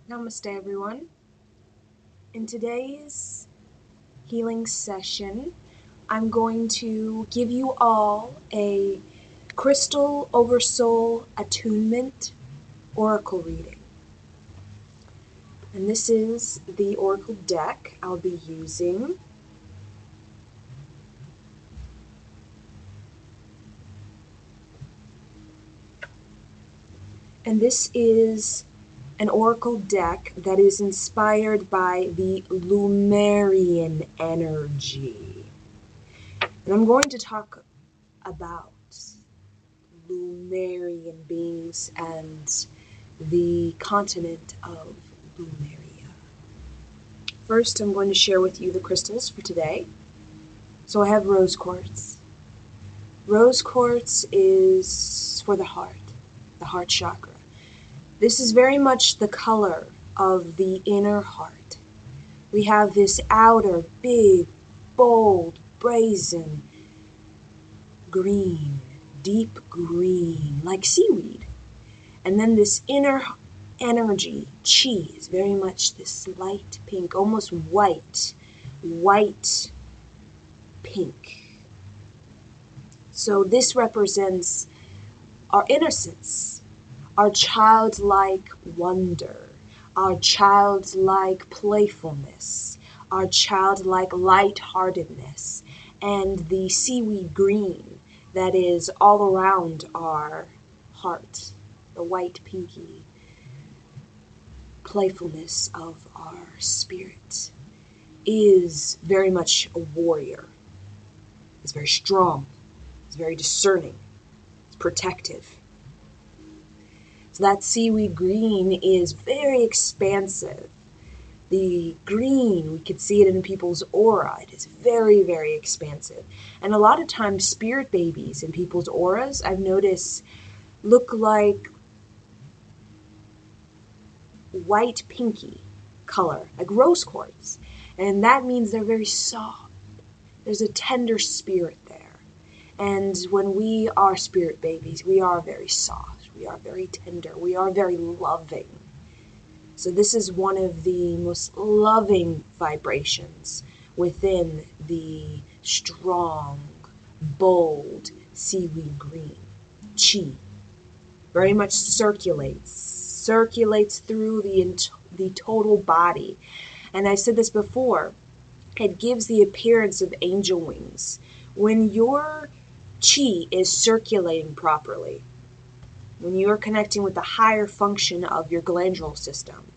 Namaste, everyone. In today's healing session, I'm going to give you all a crystal over soul attunement oracle reading. And this is the oracle deck I'll be using. And this is an oracle deck that is inspired by the Lemurian energy. And I'm going to talk about Lemurian beings and the continent of Lemuria. First, I'm going to share with you the crystals for today. So I have rose quartz. Rose quartz is for the heart chakra. This is very much the color of the inner heart. We have this outer, big, bold, brazen green, deep green, like seaweed. And then this inner energy, chi, is very much this light pink, almost white pink. So this represents our innocence, our childlike wonder, our childlike playfulness, our childlike lightheartedness, and the seaweed green that is all around our heart, the white pinky playfulness of our spirit, is very much a warrior. It's very strong. It's very discerning. It's protective. So that seaweed green is very expansive. The green, we could see it in people's aura. It is very, very expansive. And a lot of times spirit babies in people's auras, I've noticed, look like white pinky color, like rose quartz. And that means they're very soft. There's a tender spirit there. And when we are spirit babies, we are very soft. We are very tender. We are very loving. So this is one of the most loving vibrations within the strong, bold seaweed green. Chi. Very much circulates through the total body. And I said this before, it gives the appearance of angel wings. When your chi is circulating properly, when you are connecting with the higher function of your glandular system,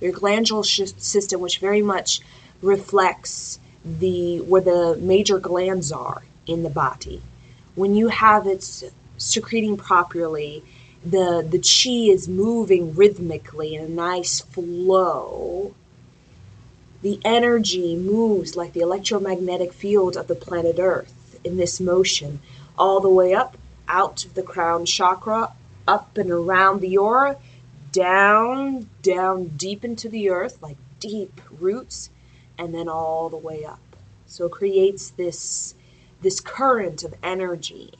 which very much reflects where the major glands are in the body, when you have it secreting properly, the chi is moving rhythmically in a nice flow. The energy moves like the electromagnetic field of the planet Earth in this motion, all the way up, out of the crown chakra, up and around the aura, down deep into the earth, like deep roots, and then all the way up. So it creates this current of energy.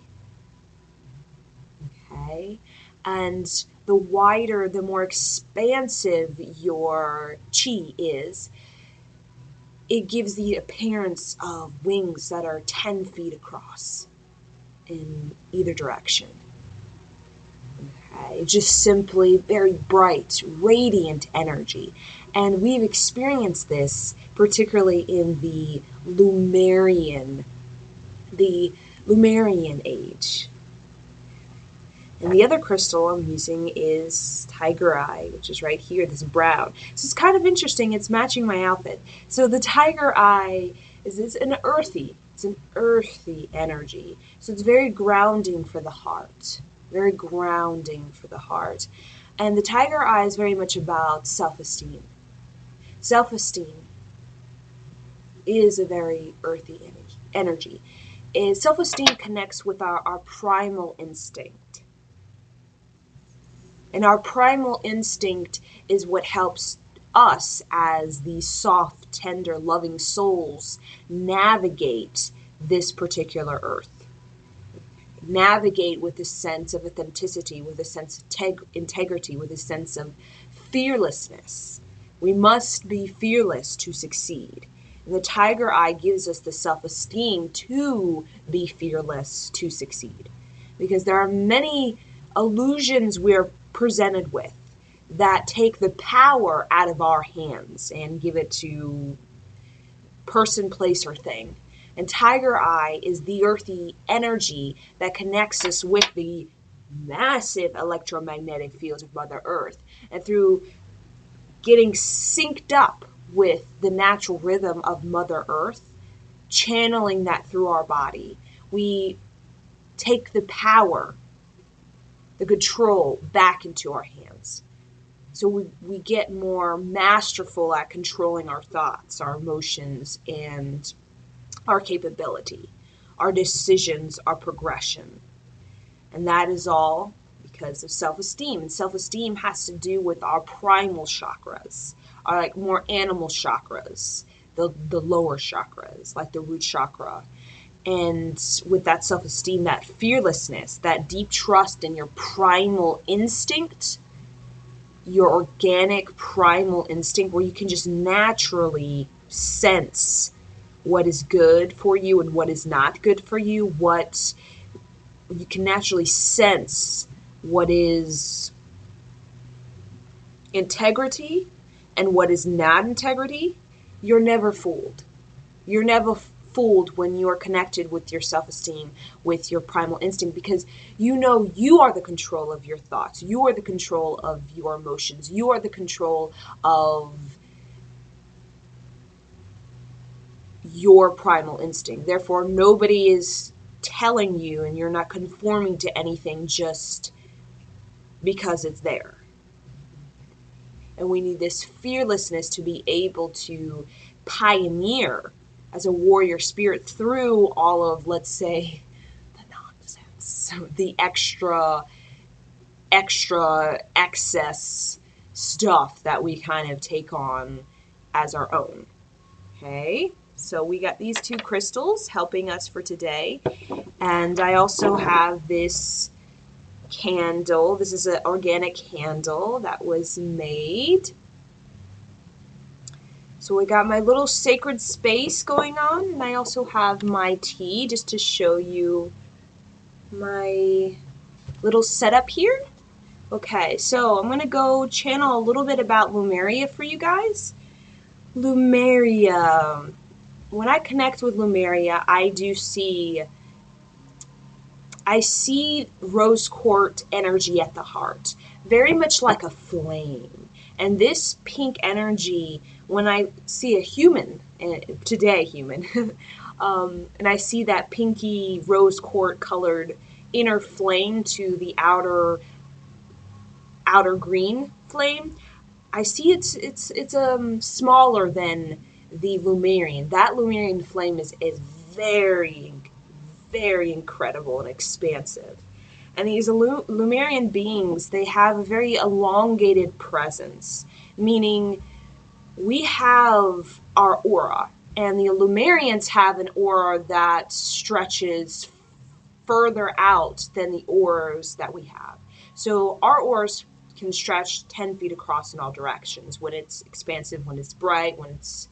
Okay? And the wider, the more expansive your chi is, it gives the appearance of wings that are 10 feet across in either direction. Okay? Just simply very bright, radiant energy. And we've experienced this particularly in the Lemurian age. And the other crystal I'm using is tiger eye, which is right here, this brown. So it's kind of interesting. It's matching my outfit. So the tiger eye is an earthy energy. So it's very grounding for the heart. Very grounding for the heart. And the tiger eye is very much about self-esteem. Self-esteem is a very earthy energy. Self-esteem connects with our primal instinct. And our primal instinct is what helps us as these soft, tender, loving souls navigate this particular earth. Navigate with a sense of authenticity, with a sense of integrity, with a sense of fearlessness. We must be fearless to succeed. And the tiger eye gives us the self-esteem to be fearless to succeed. Because there are many illusions we're presented with that take the power out of our hands and give it to person, place, or thing. And tiger eye is the earthy energy that connects us with the massive electromagnetic fields of Mother Earth. And through getting synced up with the natural rhythm of Mother Earth, channeling that through our body, we take the power, the control back into our hands. So we get more masterful at controlling our thoughts, our emotions, and our capability, our decisions, our progression. And that is all because of self-esteem. And self-esteem has to do with our primal chakras, our like more animal chakras, the lower chakras, like the root chakra. And with that self-esteem, that fearlessness, that deep trust in your primal instinct, your organic primal instinct, where you can just naturally sense what is good for you and what is not good for you, what you can naturally sense what is integrity and what is not integrity. You're never fooled. You're never fooled when you are connected with your self-esteem, with your primal instinct, because you know you are the control of your thoughts. You are the control of your emotions. You are the control of your primal instinct. Therefore, nobody is telling you and you're not conforming to anything just because it's there. And we need this fearlessness to be able to pioneer as a warrior spirit through all of, let's say, the nonsense, the extra excess stuff that we kind of take on as our own. Okay, so we got these two crystals helping us for today. And I also have this candle. This is an organic candle that was made. So we got my little sacred space going on, and I also have my tea just to show you my little setup here. Okay, so I'm going to go channel a little bit about Lemuria for you guys. Lemuria. When I connect with Lemuria, I see rose quartz energy at the heart, very much like a flame. And this pink energy, when I see a human, today human, and I see that pinky rose quartz colored inner flame to the outer green flame, I see it's smaller than the Lemurian. That Lemurian flame is very, very incredible and expansive. And these Lemurian beings, they have a very elongated presence, meaning we have our aura, and the Lemurians have an aura that stretches further out than the auras that we have. So our auras can stretch 10 feet across in all directions when it's expansive, when it's bright, when it's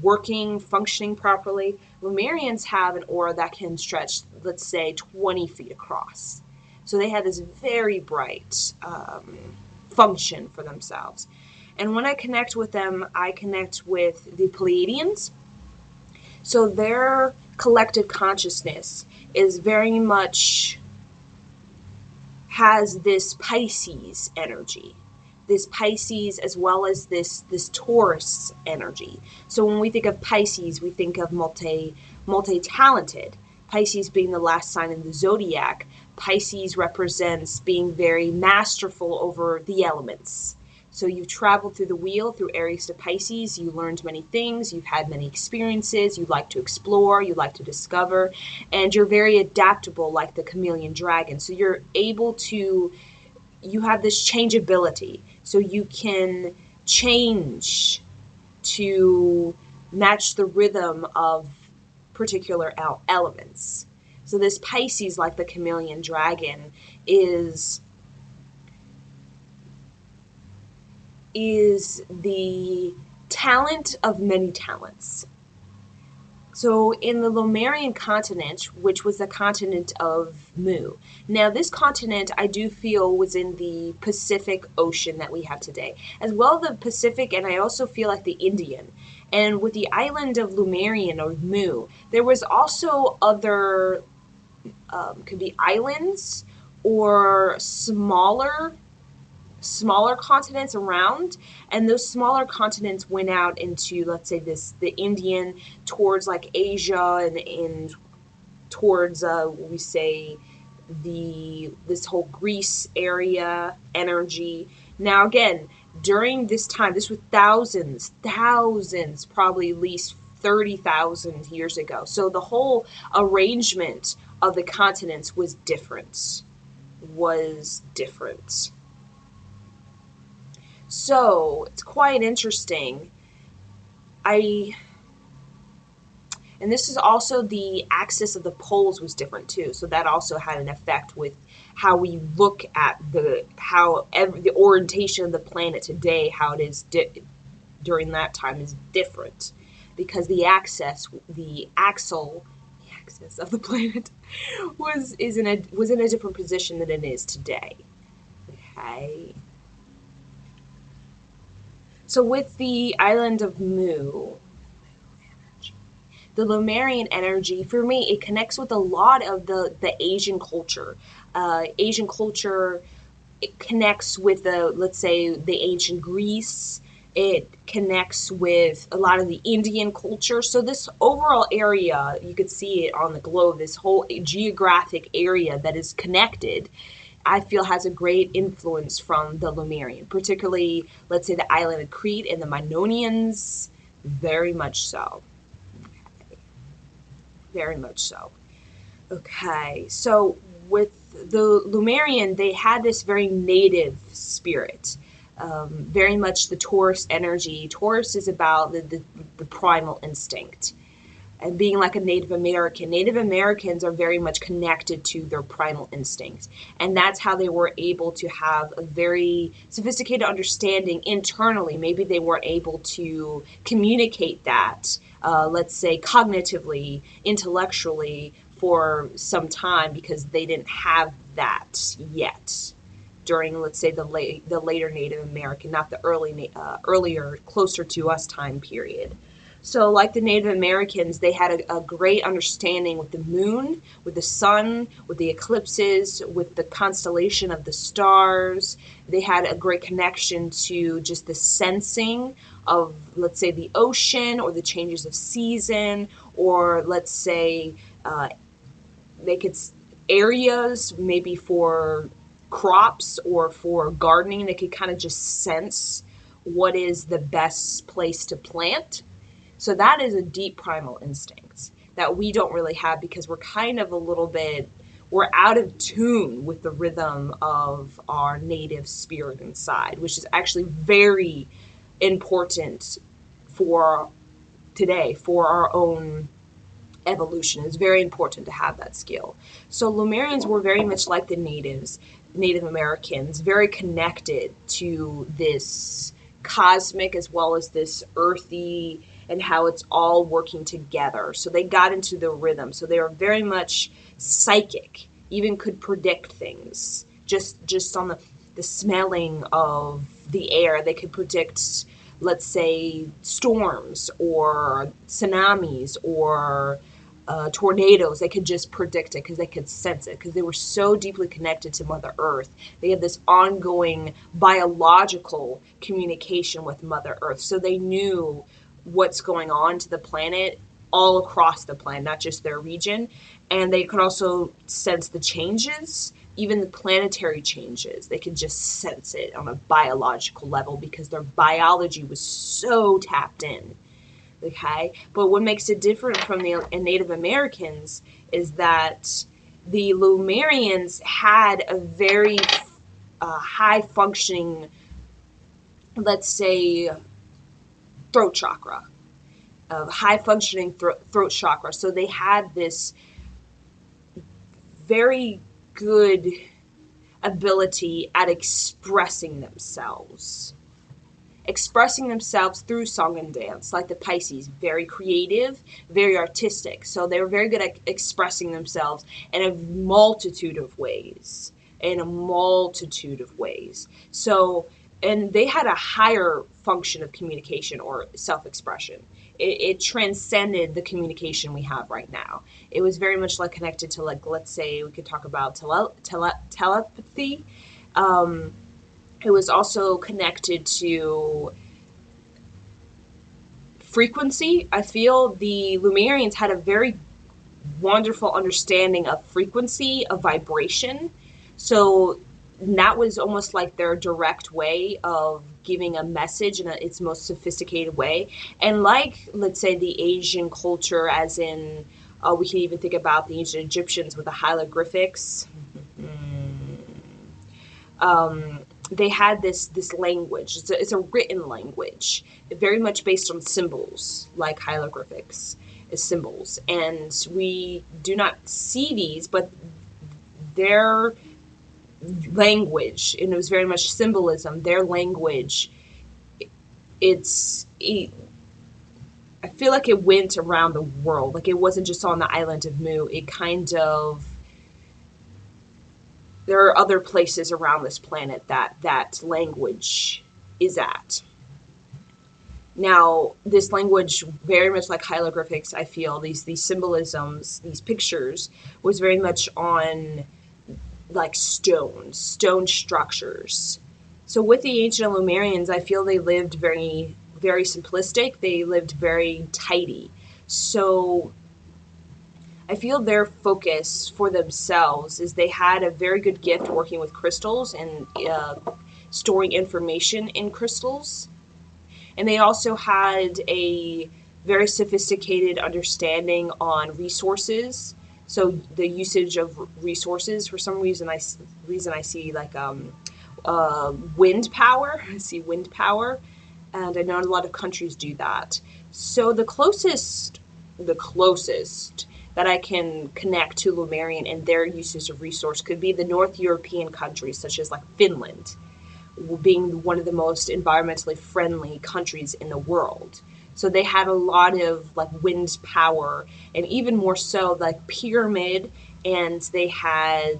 working, functioning properly. Lemurians have an aura that can stretch, let's say, 20 feet across. So they have this very bright function for themselves. And when I connect with them, I connect with the Pleiadians. So their collective consciousness is very much has this Pisces energy. This Pisces as well as this Taurus energy. So when we think of Pisces, we think of multi-talented. Pisces being the last sign in the zodiac. Pisces represents being very masterful over the elements. So you've traveled through the wheel, through Aries to Pisces, you learned many things, you've had many experiences, you like to explore, you like to discover, and you're very adaptable like the chameleon dragon. So you're able to, you have this changeability. So you can change to match the rhythm of particular elements. So this Pisces, like the chameleon dragon, is is the talent of many talents. So in the Lemurian continent, which was the continent of Mu, now this continent I do feel was in the Pacific Ocean that we have today, as well the Pacific, and I also feel like the Indian. And with the island of Lemurian or Mu, there was also other, could be islands or smaller continents around, and those smaller continents went out into, let's say, the Indian, towards like Asia, and towards we say the this whole Greece area energy. Now again, during this time, this was thousands, probably at least 30,000 years ago. So the whole arrangement of the continents was different. Was different. So it's quite interesting. I and this is also the axis of the poles was different too. So that also had an effect with how we look at the orientation of the planet today, how it is during that time is different, because the axis of the planet was in a different position than it is today. Okay. So with the island of Mu, the Lemurian energy, for me, it connects with a lot of the Asian culture. Asian culture, it connects with let's say, the ancient Greece. It connects with a lot of the Indian culture. So this overall area, you could see it on the globe, this whole geographic area that is connected, I feel has a great influence from the Lemurian, particularly, let's say, the island of Crete and the Minoans, very much so. Very much so. Okay, so with the Lemurian, they had this very native spirit, very much the Taurus energy. Taurus is about the primal instinct. And being like a Native American, Native Americans are very much connected to their primal instincts. And that's how they were able to have a very sophisticated understanding internally. Maybe they weren't able to communicate that, let's say, cognitively, intellectually, for some time, because they didn't have that yet during, let's say, the later Native American, not the earlier, closer to us time period. So like the Native Americans, they had a great understanding with the moon, with the sun, with the eclipses, with the constellation of the stars. They had a great connection to just the sensing of, let's say, the ocean, or the changes of season, or let's say, they could areas maybe for crops or for gardening. They could kind of just sense what is the best place to plant. So that is a deep primal instinct that we don't really have, because we're kind of we're out of tune with the rhythm of our native spirit inside, which is actually very important for today, for our own evolution. It's very important to have that skill. So Lemurians were very much like the Native Americans, very connected to this cosmic as well as this earthy, and how it's all working together. So they got into the rhythm. So they were very much psychic, even could predict things just on the smelling of the air. They could predict, let's say, storms or tsunamis or tornadoes. They could just predict it because they could sense it, because they were so deeply connected to Mother Earth. They had this ongoing biological communication with Mother Earth. So they knew what's going on to the planet, all across the planet, not just their region. And they could also sense the changes, even the planetary changes. They could just sense it on a biological level because their biology was so tapped in. Okay, but what makes it different from the Native Americans is that the Lemurians had a very high functioning, let's say, throat chakra, of high functioning throat chakra. So they had this very good ability at expressing themselves. expressing themselves through song and dance, like the Pisces, very creative, very artistic. So they were very good at expressing themselves in a multitude of ways. In a multitude of ways. So, and they had a higher function of communication or self-expression. It transcended the communication we have right now. It was very much like connected to, like, let's say we could talk about telepathy. It was also connected to frequency. I feel the Lemurians had a very wonderful understanding of frequency, of vibration. So that was almost like their direct way of giving a message in its most sophisticated way. And like, let's say, the Asian culture, as in, we can even think about the ancient Egyptians with the hieroglyphics. They had this language. It's a written language, very much based on symbols, like hieroglyphics is symbols. And we do not see these, but their language, and it was very much symbolism, their language, I feel like it went around the world. Like, it wasn't just on the island of Mu. It kind of, there are other places around this planet that language is at. Now, this language, very much like hieroglyphics, I feel, these symbolisms, these pictures, was very much on, like, stone structures. So with the ancient Lemurians, I feel they lived very, very simplistic. They lived very tidy. So I feel their focus for themselves is they had a very good gift working with crystals and storing information in crystals. And they also had a very sophisticated understanding on resources. So the usage of resources, for some reason I see, like, wind power. I see wind power, and I know a lot of countries do that. So the closest that I can connect to Lemurian and their usage of resource could be the North European countries, such as, like, Finland, being one of the most environmentally friendly countries in the world. So they had a lot of, like, wind power, and even more so, like, pyramid, and they had,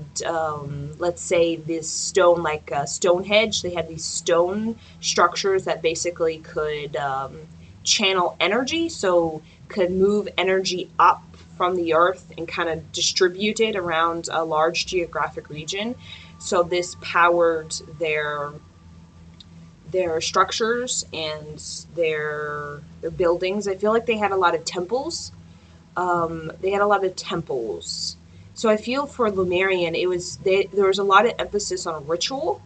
let's say, this stone, like Stonehenge. They had these stone structures that basically could channel energy, so could move energy up from the earth and kind of distribute it around a large geographic region. So this powered their structures and their buildings. I feel like they had a lot of temples. So I feel for Lemurian, there was a lot of emphasis on ritual,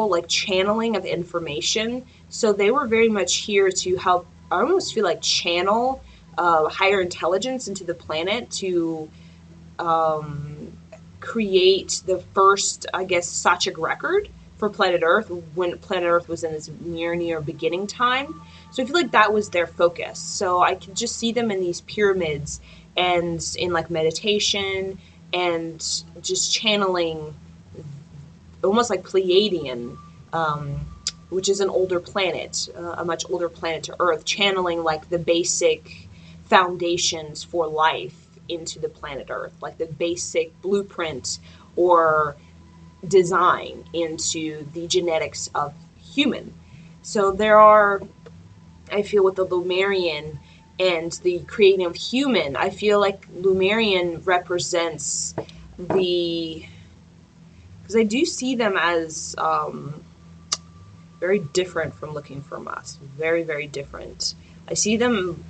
like channeling of information. So they were very much here to help, I almost feel like, channel higher intelligence into the planet to create the first, I guess, Sachik record for planet Earth, when planet Earth was in its near beginning time. So I feel like that was their focus. So I could just see them in these pyramids and in, like, meditation and just channeling, almost like Pleiadian, which is an older planet, a much older planet to Earth, channeling, like, the basic foundations for life into the planet Earth, like the basic blueprint or design into the genetics of human. So there are, I feel, with the Lemurian and the creating of human, I feel like Lemurian represents because I do see them as very different from looking from us. Very, very different. I see them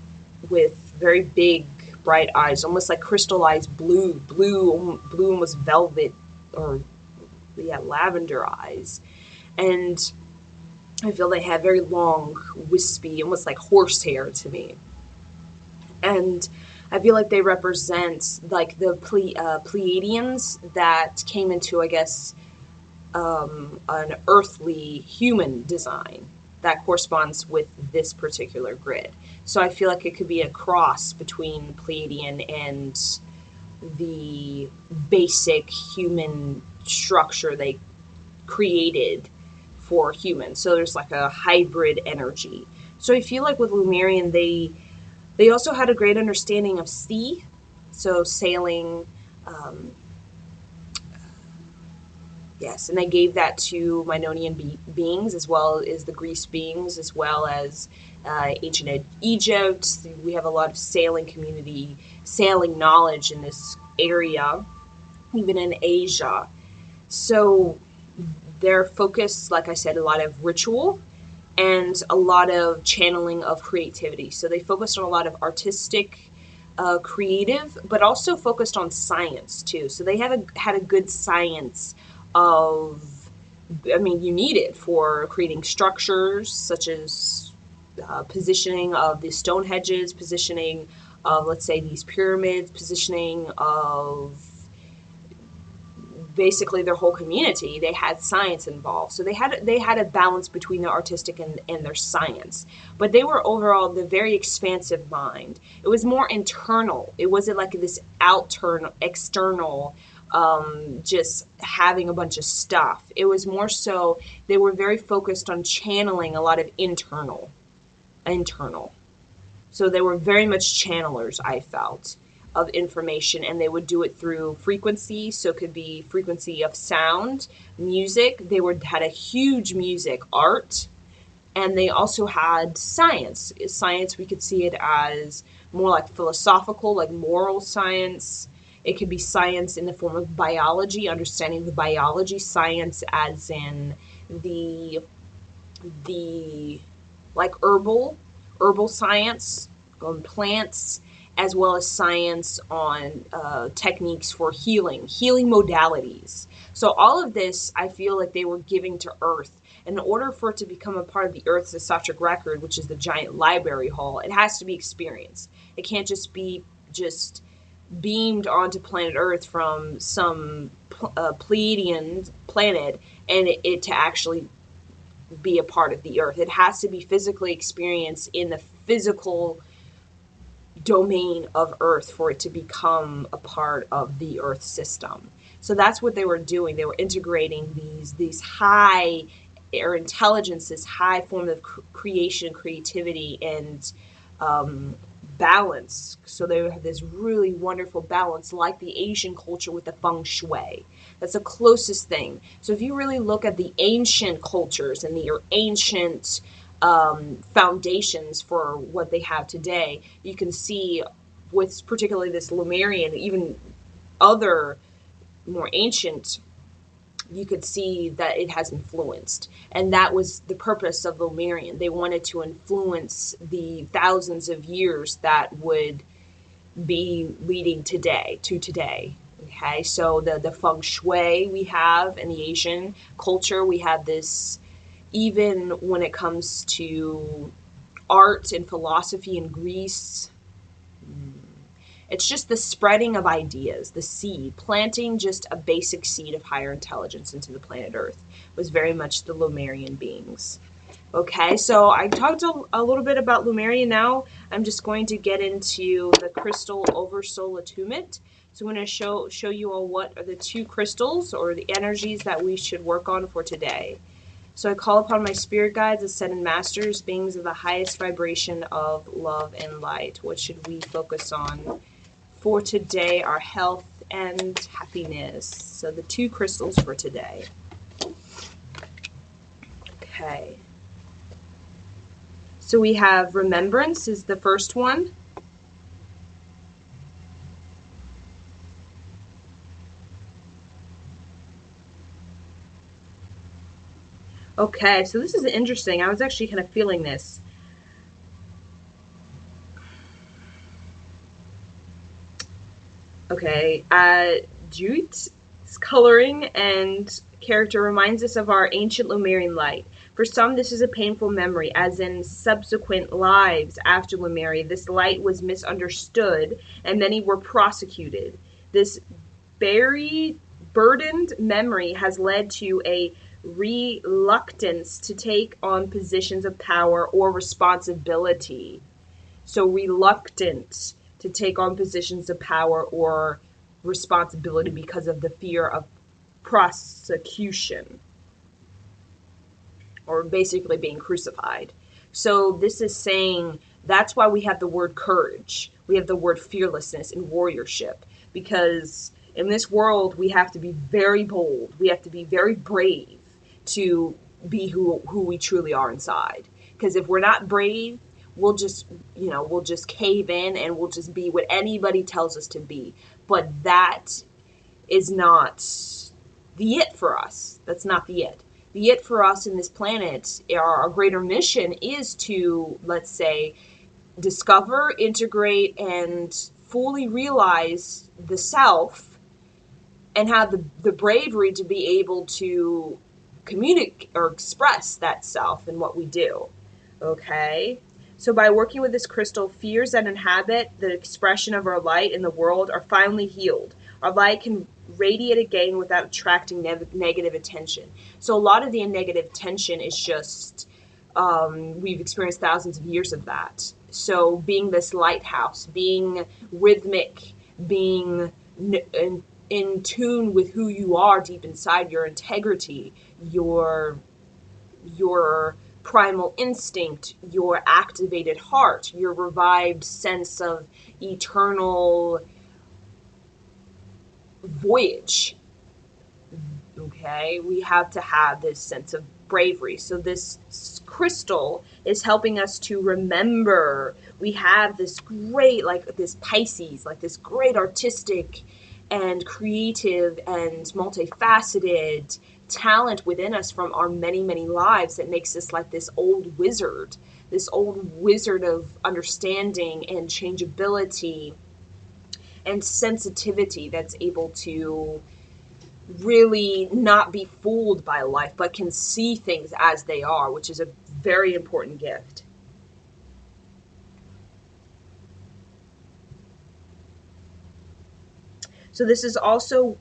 with very big, bright eyes, almost like crystallized blue, almost velvet, or lavender eyes. And I feel they have very long, wispy, almost like horsehair to me. And I feel like they represent, like, the Pleiadians that came into, I guess, an earthly human design that corresponds with this particular grid. So I feel like it could be a cross between Pleiadian and the basic human structure they created for humans. So there's like a hybrid energy. So I feel like with Lemurian, they also had a great understanding of sea, so sailing. Um, yes, and they gave that to Minoan beings as well as the Greece beings, as well as ancient Egypt. We have a lot of sailing community, sailing knowledge in this area, even in Asia. So their focus, like I said, a lot of ritual and a lot of channeling of creativity. So they focused on a lot of artistic, creative, but also focused on science too. So they had a good science of, I mean, you need it for creating structures such as positioning of the stone hedges, positioning of, let's say, these pyramids, positioning of basically their whole community. They had science involved, so they had a balance between their artistic and their science, but they were overall the very expansive mind. It was more internal. It wasn't like this external, just having a bunch of stuff. It was more so they were very focused on channeling a lot of internal. So they were very much channelers, I felt, of information, and they would do it through frequency. So it could be frequency of sound, music. Had a huge music art, and they also had science. Science, we could see it as more like philosophical, like moral science. It could be science in the form of biology, understanding the biology, science as in the like herbal science on plants, as well as science on techniques for healing modalities. So all of this, I feel like they were giving to Earth. And in order for it to become a part of the Earth's Akashic record, which is the giant library hall, it has to be experienced. It can't just be just beamed onto planet Earth from some Pleiadian planet and it to actually be a part of the Earth. It has to be physically experienced in the physical domain of Earth for it to become a part of the Earth system. So that's what they were doing. They were integrating these high air intelligence, this high form of creation, creativity, and balance. So they have this really wonderful balance, like the Asian culture with the feng shui. That's the closest thing. So if you really look at the ancient cultures and the ancient foundations for what they have today, you can see with particularly this Lemurian, even other more ancient, you could see that it has influenced. And that was the purpose of the Lemurian. They wanted to influence the thousands of years that would be leading to today. Okay, so the feng shui we have in the Asian culture, we have this even when it comes to art and philosophy in Greece. It's just the spreading of ideas, the seed, planting just a basic seed of higher intelligence into the planet Earth was very much the Lemurian beings. Okay, so I talked a little bit about Lemuria. Now I'm just going to get into the crystal oversoul attunement. So I'm going to show you all what are the two crystals or the energies that we should work on for today. So I call upon my spirit guides, ascended masters, beings of the highest vibration of love and light. What should we focus on for today? Our health and happiness. So the two crystals for today. Okay. So we have remembrance is the first one. Okay, so this is interesting. I was actually kind of feeling this. Okay, Jute's coloring and character reminds us of our ancient Lemurian light. For some, this is a painful memory, as in subsequent lives after Lemuria, this light was misunderstood and many were prosecuted. This burdened memory has led to a reluctance to take on positions of power or responsibility. So reluctant to take on positions of power or responsibility because of the fear of prosecution. or basically being crucified. So this is saying that's why we have the word courage. We have the word fearlessness and warriorship, because in this world we have to be very bold. We have to be very brave to be who we truly are inside. Because if we're not brave, we'll just, we'll just cave in and we'll just be what anybody tells us to be. But that is not the it for us. That's not the it. The it for us in this planet, our greater mission is to, let's say, discover, integrate, and fully realize the self, and have the bravery to be able to communicate or express that self in what we do. Okay? So by working with this crystal, fears that inhabit the expression of our light in the world are finally healed. Our light can radiate again without attracting negative attention. So a lot of the negative attention is just, we've experienced thousands of years of that. So being this lighthouse, being rhythmic, being in tune with who you are deep inside, your integrity, your primal instinct, your activated heart, your revived sense of eternal voyage. Okay, we have to have this sense of bravery. So this crystal is helping us to remember we have this great, like this Pisces, like this great artistic and creative and multifaceted talent within us from our many, many lives that makes us like this old wizard of understanding and changeability and sensitivity that's able to really not be fooled by life, but can see things as they are, which is a very important gift. So this is also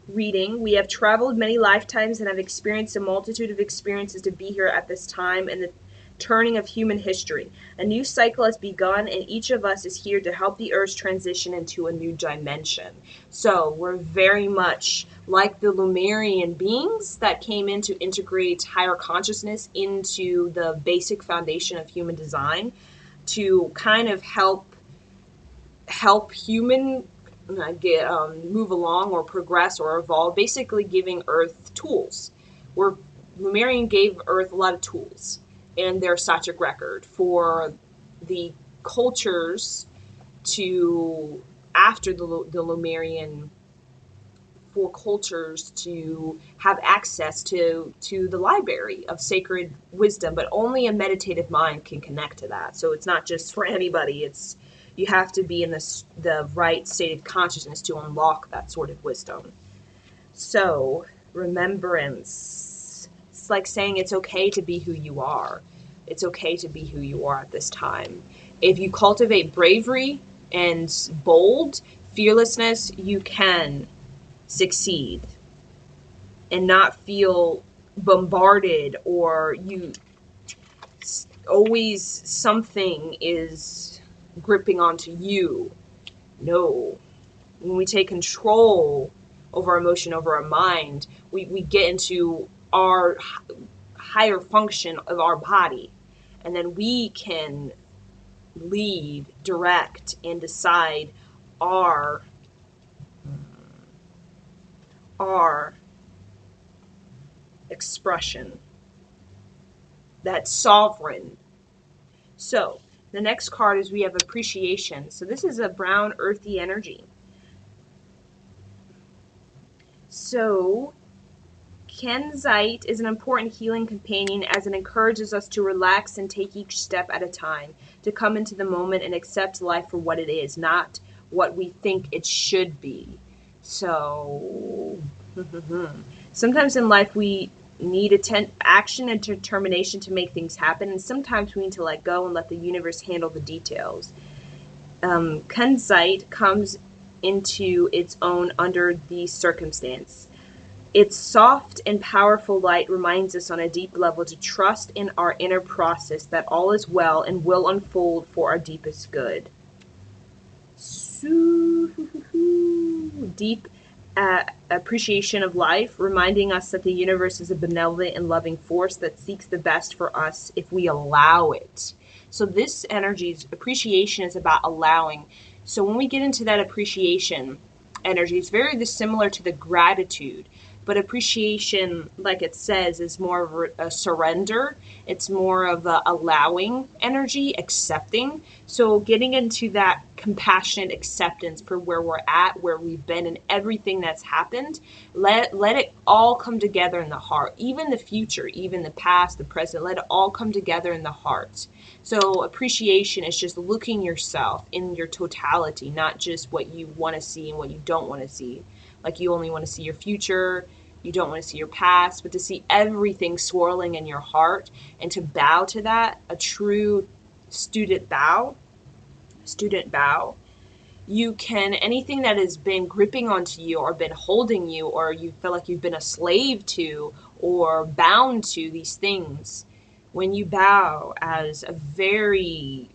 reading. We have traveled many lifetimes and have experienced a multitude of experiences to be here at this time in the turning of human history. A new cycle has begun, and each of us is here to help the Earth's transition into a new dimension. So we're very much like the Lemurian beings that came in to integrate higher consciousness into the basic foundation of human design, to kind of help human move along or progress or evolve, basically giving Earth tools. Lemurian gave Earth a lot of tools in their Sachic record for the cultures to, after the Lemurian, for cultures to have access to the library of sacred wisdom, but only a meditative mind can connect to that. So it's not just for anybody. It's, you have to be in the right state of consciousness to unlock that sort of wisdom. So, remembrance. It's like saying it's okay to be who you are. It's okay to be who you are at this time. If you cultivate bravery and bold fearlessness, you can succeed and not feel bombarded, or you always something is gripping onto you. No. When we take control over our emotion, over our mind, we get into our higher function of our body, and then we can lead, direct, and decide our expression. That's sovereign. So the next card is we have appreciation. So this is a brown earthy energy. So Kenzite is an important healing companion as it encourages us to relax and take each step at a time, to come into the moment and accept life for what it is, not what we think it should be. So sometimes in life we need action and determination to make things happen, and sometimes we need to let go and let the universe handle the details. Kenzite comes into its own under these circumstances. Its soft and powerful light reminds us on a deep level to trust in our inner process, that all is well and will unfold for our deepest good. Deep appreciation of life, reminding us that the universe is a benevolent and loving force that seeks the best for us if we allow it. So this energy's appreciation is about allowing. So when we get into that appreciation energy, it's very similar to the gratitude. But appreciation, like it says, is more of a surrender. It's more of a allowing energy, accepting. So getting into that compassionate acceptance for where we're at, where we've been, and everything that's happened. Let it all come together in the heart. Even the future, even the past, the present. Let it all come together in the heart. So appreciation is just looking yourself in your totality, not just what you want to see and what you don't want to see. Like you only want to see your future, you don't want to see your past, but to see everything swirling in your heart and to bow to that, a true student bow. You can, anything that has been gripping onto you or been holding you, or you feel like you've been a slave to or bound to these things, when you bow as a very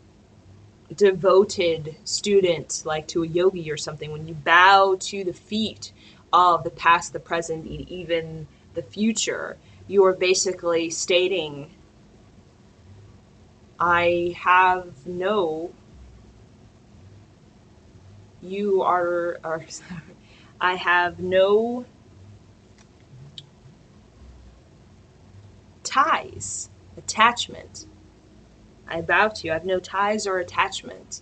devoted student, like to a yogi or something, when you bow to the feet of the past, the present, and even the future, you are basically stating, I have no, you are I have no ties, attachment. I bow to you. I have no ties or attachment.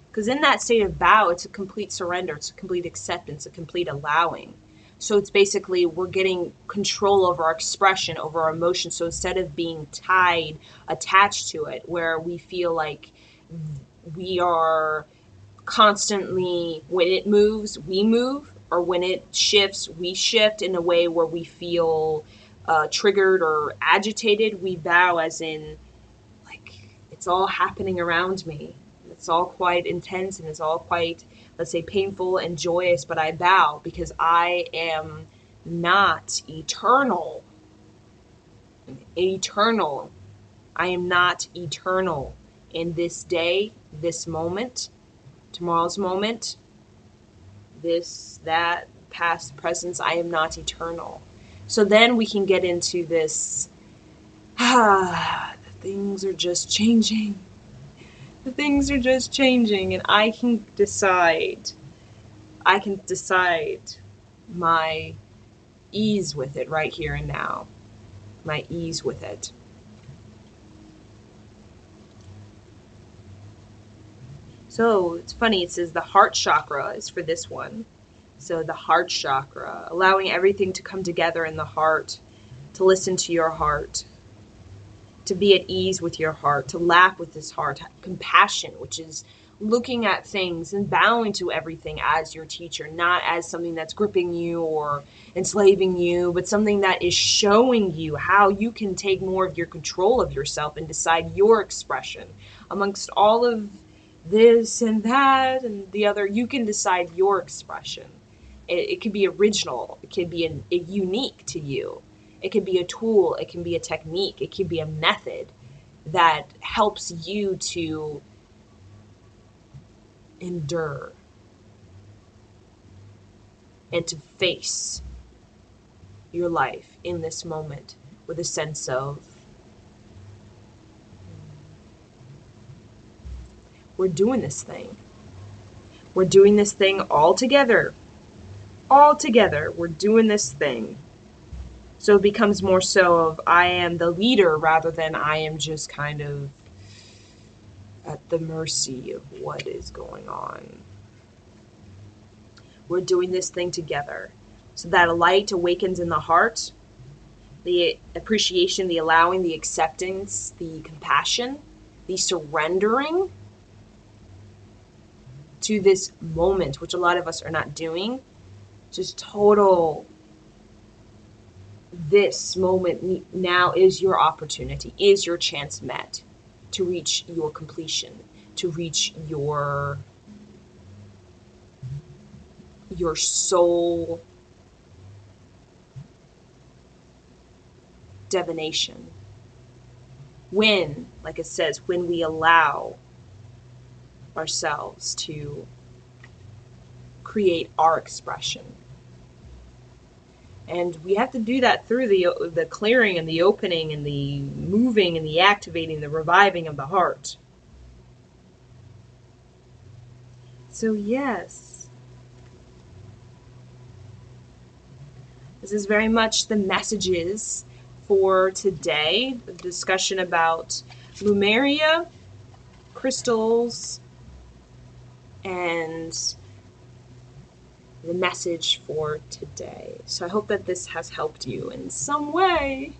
Because in that state of bow, it's a complete surrender, it's a complete acceptance, a complete allowing. So it's basically we're getting control over our expression, over our emotions. So instead of being tied, attached to it, where we feel like we are constantly, when it moves, we move, or when it shifts, we shift in a way where we feel triggered or agitated, we bow as in, like, it's all happening around me. It's all quite intense and it's all quite, let's say, painful and joyous, but I bow because I am not eternal. Eternal. I am not eternal in this day, this moment, tomorrow's moment, this, that, past, presence. I am not eternal. So then we can get into this, things are just changing. The things are just changing, and I can decide my ease with it right here and now. My ease with it. So it's funny, it says the heart chakra is for this one. So the heart chakra, allowing everything to come together in the heart, to listen to your heart, to be at ease with your heart, to laugh with this heart, compassion, which is looking at things and bowing to everything as your teacher, not as something that's gripping you or enslaving you, but something that is showing you how you can take more of your control of yourself and decide your expression. Amongst all of this and that and the other, you can decide your expression. It could be original, it could be unique to you. It could be a tool, it can be a technique, it can be a method that helps you to endure and to face your life in this moment with a sense of, we're doing this thing. We're doing this thing all together. All together, we're doing this thing. So it becomes more so of I am the leader rather than I am just kind of at the mercy of what is going on. We're doing this thing together. So that a light awakens in the heart, the appreciation, the allowing, the acceptance, the compassion, the surrendering to this moment, which a lot of us are not doing. Just total, this moment now is your opportunity, is your chance met to reach your completion, to reach your soul divination. When, like it says, when we allow ourselves to create our expression. And we have to do that through the clearing and the opening and the moving and the activating, the reviving of the heart. So, yes, this is very much the messages for today. The discussion about Lemuria, crystals, and the message for today. So I hope that this has helped you in some way.